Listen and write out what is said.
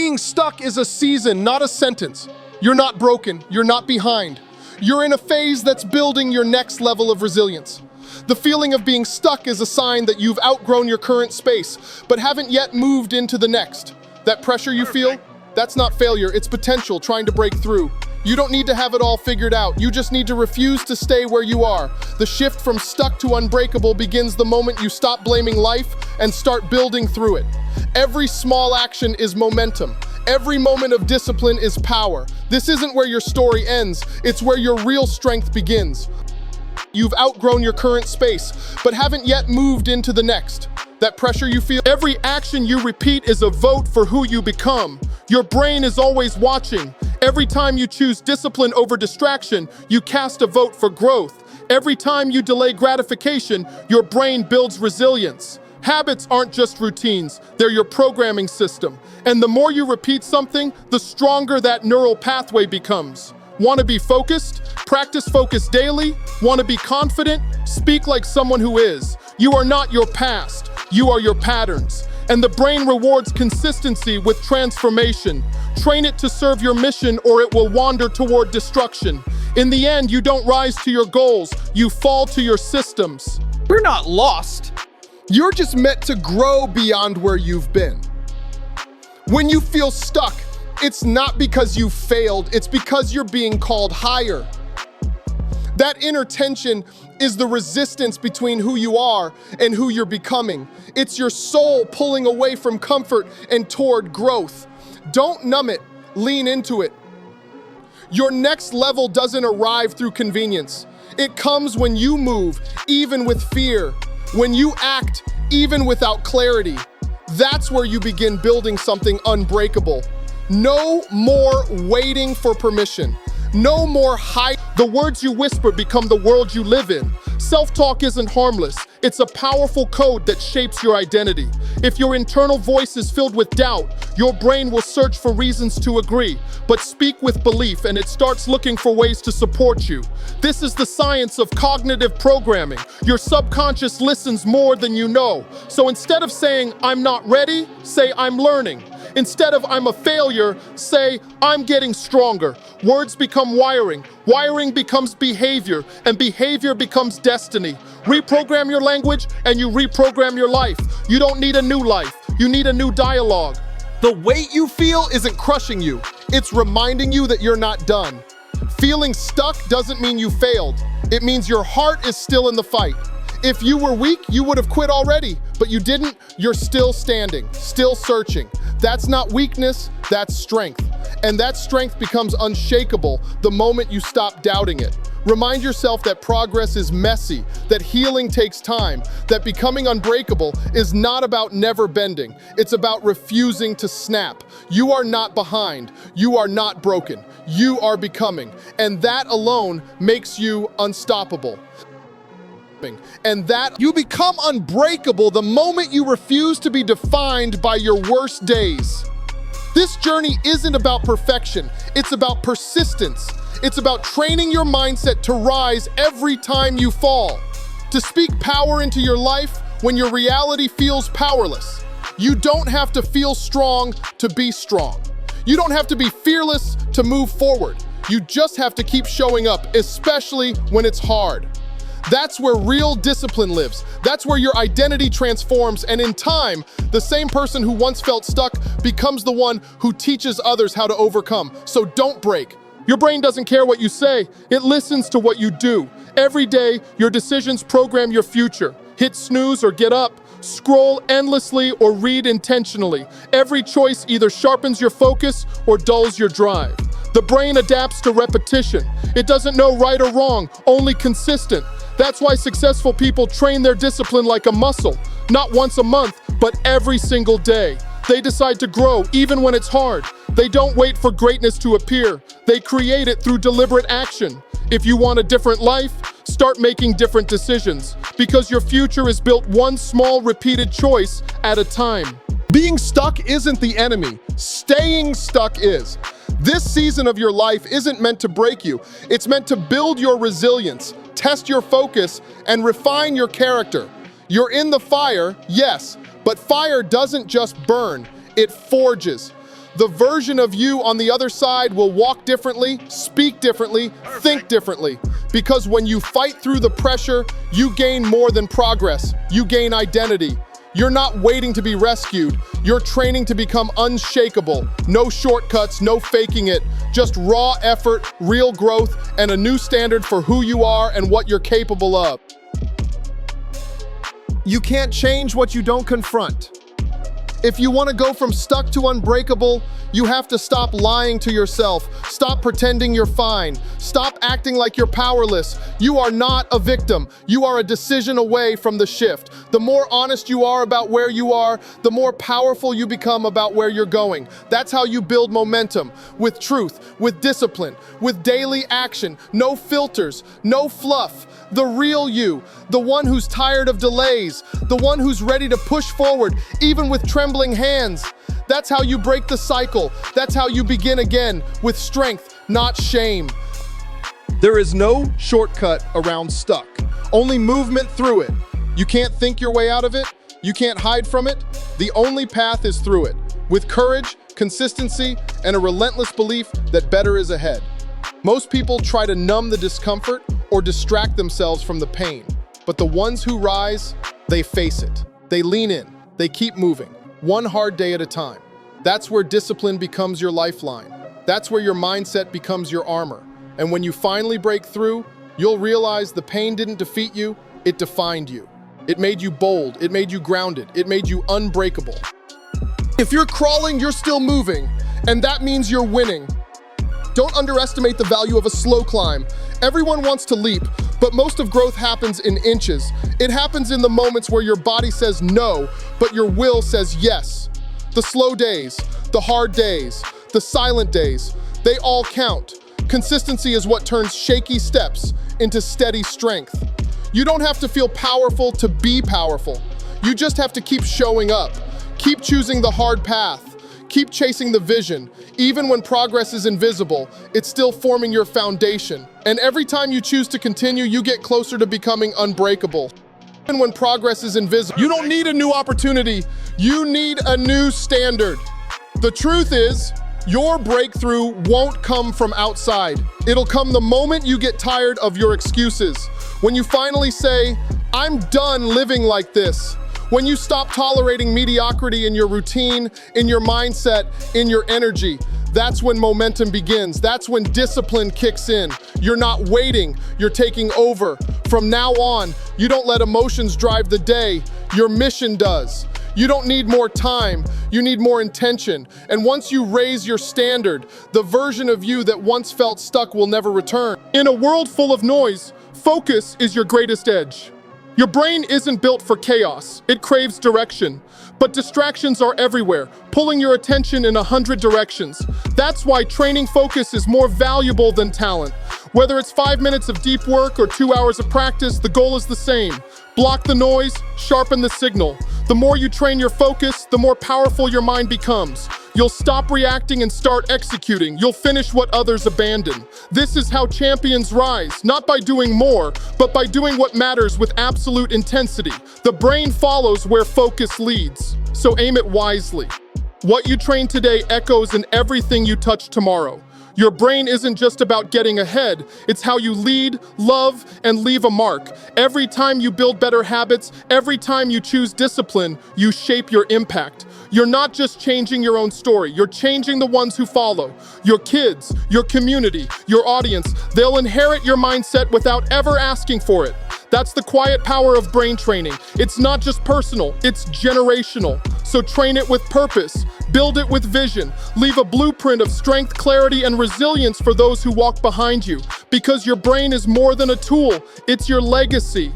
Being stuck is a season, not a sentence. You're not broken, you're not behind. You're in a phase that's building your next level of resilience. The feeling of being stuck is a sign that you've outgrown your current space, but haven't yet moved into the next. That pressure you feel, that's not failure, it's potential trying to break through. You don't need to have it all figured out, you just need to refuse to stay where you are. The shift from stuck to unbreakable begins the moment you stop blaming life and start building through it. Every small action is momentum. Every moment of discipline is power. This isn't where your story ends, it's where your real strength begins. You've outgrown your current space, but haven't yet moved into the next. That pressure you feel, every action you repeat is a vote for who you become. Your brain is always watching. Every time you choose discipline over distraction, you cast a vote for growth. Every time you delay gratification, your brain builds resilience. Habits aren't just routines, they're your programming system. And the more you repeat something, the stronger that neural pathway becomes. Want to be focused? Practice focus daily. Want to be confident? Speak like someone who is. You are not your past, you are your patterns. And the brain rewards consistency with transformation. Train it to serve your mission or it will wander toward destruction. In the end, you don't rise to your goals, you fall to your systems. We're not lost. You're just meant to grow beyond where you've been. When you feel stuck, it's not because you failed, it's because you're being called higher. That inner tension is the resistance between who you are and who you're becoming. It's your soul pulling away from comfort and toward growth. Don't numb it, lean into it. Your next level doesn't arrive through convenience. It comes when you move, even with fear. When you act, even without clarity. That's where you begin building something unbreakable. No more waiting for permission. No more hide. The words you whisper become the world you live in. Self-talk isn't harmless. It's a powerful code that shapes your identity. If your internal voice is filled with doubt, your brain will search for reasons to agree. But speak with belief and it starts looking for ways to support you. This is the science of cognitive programming. Your subconscious listens more than you know. So instead of saying, "I'm not ready," say, "I'm learning." Instead of "I'm a failure," say, "I'm getting stronger." Words become wiring. Wiring becomes behavior, and behavior becomes destiny. Reprogram your language, and you reprogram your life. You don't need a new life. You need a new dialogue. The weight you feel isn't crushing you. It's reminding you that you're not done. Feeling stuck doesn't mean you failed. It means your heart is still in the fight. If you were weak, you would have quit already, but you didn't. You're still standing, still searching. That's not weakness, that's strength. And that strength becomes unshakable the moment you stop doubting it. Remind yourself that progress is messy, that healing takes time, that becoming unbreakable is not about never bending. It's about refusing to snap. You are not behind. You are not broken. You are becoming. And that alone makes you unstoppable. And that you become unbreakable the moment you refuse to be defined by your worst days. This journey isn't about perfection, it's about persistence. It's about training your mindset to rise every time you fall, to speak power into your life when your reality feels powerless. You don't have to feel strong to be strong. You don't have to be fearless to move forward. You just have to keep showing up, especially when it's hard. That's where real discipline lives. That's where your identity transforms, and in time, the same person who once felt stuck becomes the one who teaches others how to overcome. So don't break. Your brain doesn't care what you say. It listens to what you do. Every day, your decisions program your future. Hit snooze or get up. Scroll endlessly or read intentionally. Every choice either sharpens your focus or dulls your drive. The brain adapts to repetition. It doesn't know right or wrong, only consistent. That's why successful people train their discipline like a muscle, not once a month, but every single day. They decide to grow even when it's hard. They don't wait for greatness to appear. They create it through deliberate action. If you want a different life, start making different decisions, because your future is built one small repeated choice at a time. Being stuck isn't the enemy. Staying stuck is. This season of your life isn't meant to break you. It's meant to build your resilience, test your focus, and refine your character. You're in the fire, yes, but fire doesn't just burn, it forges. The version of you on the other side will walk differently, speak differently, think differently. Because when you fight through the pressure, you gain more than progress. You gain identity. You're not waiting to be rescued. You're training to become unshakable. No shortcuts, no faking it. Just raw effort, real growth, and a new standard for who you are and what you're capable of. You can't change what you don't confront. If you want to go from stuck to unbreakable, you have to stop lying to yourself. Stop pretending you're fine. Stop acting like you're powerless. You are not a victim. You are a decision away from the shift. The more honest you are about where you are, the more powerful you become about where you're going. That's how you build momentum. With truth, with discipline, with daily action. No filters, no fluff. The real you, the one who's tired of delays, the one who's ready to push forward, even with trembling hands. That's how you break the cycle. That's how you begin again, with strength, not shame. There is no shortcut around stuck, only movement through it. You can't think your way out of it. You can't hide from it. The only path is through it, with courage, consistency, and a relentless belief that better is ahead. Most people try to numb the discomfort or distract themselves from the pain. But the ones who rise, they face it. They lean in. They keep moving, one hard day at a time. That's where discipline becomes your lifeline. That's where your mindset becomes your armor. And when you finally break through, you'll realize the pain didn't defeat you, it defined you. It made you bold, it made you grounded, it made you unbreakable. If you're crawling, you're still moving, and that means you're winning. Don't underestimate the value of a slow climb. Everyone wants to leap, but most of growth happens in inches. It happens in the moments where your body says no, but your will says yes. The slow days, the hard days, the silent days, they all count. Consistency is what turns shaky steps into steady strength. You don't have to feel powerful to be powerful. You just have to keep showing up. Keep choosing the hard path. Keep chasing the vision. Even when progress is invisible, it's still forming your foundation. And every time you choose to continue, you get closer to becoming unbreakable. Even when progress is invisible, you don't need a new opportunity. You need a new standard. The truth is, your breakthrough won't come from outside. It'll come the moment you get tired of your excuses. When you finally say, I'm done living like this. When you stop tolerating mediocrity in your routine, in your mindset, in your energy, that's when momentum begins. That's when discipline kicks in. You're not waiting, you're taking over. From now on, you don't let emotions drive the day. Your mission does. You don't need more time, you need more intention. And once you raise your standard, the version of you that once felt stuck will never return. In a world full of noise, focus is your greatest edge. Your brain isn't built for chaos, it craves direction. But distractions are everywhere, pulling your attention in 100 directions. That's why training focus is more valuable than talent. Whether it's 5 minutes of deep work or 2 hours of practice, the goal is the same. Block the noise, sharpen the signal. The more you train your focus, the more powerful your mind becomes. You'll stop reacting and start executing. You'll finish what others abandon. This is how champions rise, not by doing more, but by doing what matters with absolute intensity. The brain follows where focus leads, so aim it wisely. What you train today echoes in everything you touch tomorrow. Your brain isn't just about getting ahead, it's how you lead, love, and leave a mark. Every time you build better habits, every time you choose discipline, you shape your impact. You're not just changing your own story, you're changing the ones who follow. Your kids, your community, your audience, they'll inherit your mindset without ever asking for it. That's the quiet power of brain training. It's not just personal, it's generational. So train it with purpose, build it with vision, leave a blueprint of strength, clarity, and resilience for those who walk behind you. Because your brain is more than a tool, it's your legacy.